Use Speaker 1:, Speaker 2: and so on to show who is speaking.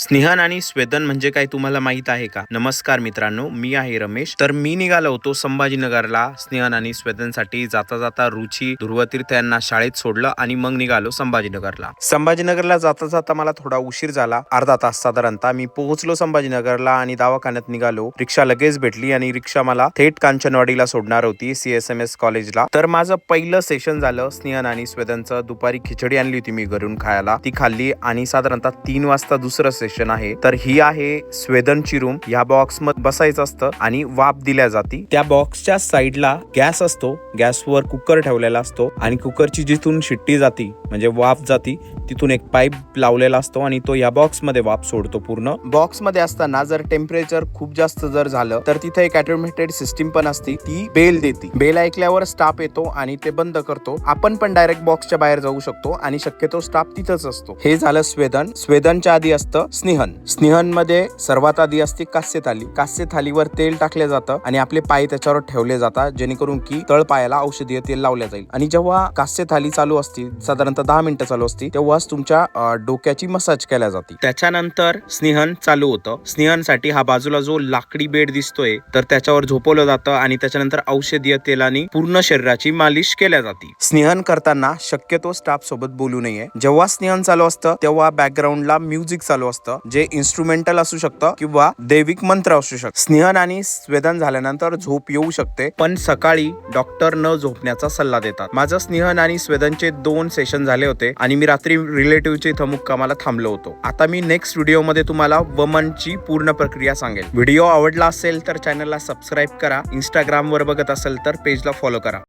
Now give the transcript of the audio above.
Speaker 1: स्नेहन आणि स्वेदन म्हणजे काय तुम्हाला माहित आहे का? नमस्कार मित्रांनो, मी आहे रमेश. तर मी निघालो होतो संभाजीनगरला स्नेहन आणि स्वेदनसाठी. जाता जाता रुची ध्रुवतीर्थ यांना शाळेत सोडलं आणि मग निघालो संभाजीनगरला. संभाजीनगरला जाता जाता मला थोडा उशीर झाला, अर्धा तास साधारणतः. मी पोहोचलो संभाजीनगरला आणि दवाखान्यात निघालो. रिक्षा लगेच भेटली आणि रिक्षा मला थेट कांचनवाडीला सोडणार होती, CSMS कॉलेजला. तर माझं पहिलं सेशन झालं स्नेहन आणि स्वेदनचं. दुपारी खिचडी आणली होती मी घरून खायला, ती खाल्ली आणि साधारणतः 3 वाजता दुसरं सेशन आहे. तर ही आहे स्वेदनची रूम. या बॉक्स मध्ये बसायचं असतं आणि वाफ दिल्या जाती. त्या बॉक्सच्या साईडला गॅस असतो, गॅसवर कुकर ठेवलेला असतो आणि कुकरची जिथून शिट्टी जाती म्हणजे वाफ जाती तिथून एक पाईप लावलेला असतो आणि तो या बॉक्स मध्ये वाफ सोडतो. पूर्ण बॉक्स मध्ये असताना जर टेम्परेचर खूप जास्त जर झालं तर तिथे एक ऑटोमेटेड सिस्टीम पण असते, ती बेल देते. बेल ऐकल्यावर स्टाफ येतो आणि ते बंद करतो. आपण पण डायरेक्ट बॉक्सच्या बाहेर जाऊ शकतो आणि शक्यतो स्टाफ तिथंच असतो. हे झालं स्वेदन. स्वेदनच्या आधी असतं स्नेहन. स्नेहन मध्ये सर्वात आधी असते कास्य थाली. कास्य थालीवर तेल टाकलं जातं आणि आपले पाय त्याच्यावर ठेवले जातात, जेणेकरून की तळ पायाला औषधीय तेल लावल्या जाईल. आणि जेव्हा कास्य थाली चालू असते, साधारणतः 10 मिनिटं चालू असते, तेव्हाच तुमच्या डोक्याची मसाज केल्या जाते. त्याच्यानंतर स्नेहन चालू होतं. स्नेहनसाठी हा बाजूला जो लाकडी बेड दिसतोय तर त्याच्यावर झोपवलं जातं आणि त्याच्यानंतर औषधीय तेलाने पूर्ण शरीराची मालिश केल्या जाते. स्नेहन करताना शक्यतो स्टाफ सोबत बोलू नये. जेव्हा स्नेहन चालू असतं तेव्हा बॅकग्राऊंडला म्युझिक चालू असतं, जे इन्स्ट्रुमेंटल असू शकतं किंवा दैविक मंत्र असू शकतं. स्नेहन आणि स्वेदन झाल्यानंतर झोप येऊ शकते, पण सकाळी डॉक्टर न झोपण्याचा सल्ला देतात. माझं स्नेहन आणि स्वेदनचे 2 सेशन झाले होते आणि मी रात्री रिलेटिव्हच्या इथं मुक्कामाला थांबलो होतो. आता मी नेक्स्ट व्हिडिओ मध्ये तुम्हाला वमनची पूर्ण प्रक्रिया सांगेल. व्हिडिओ आवडला असेल तर चॅनलला सबस्क्राईब करा. इंस्टाग्राम वर बघत असेल तर पेजला फॉलो करा.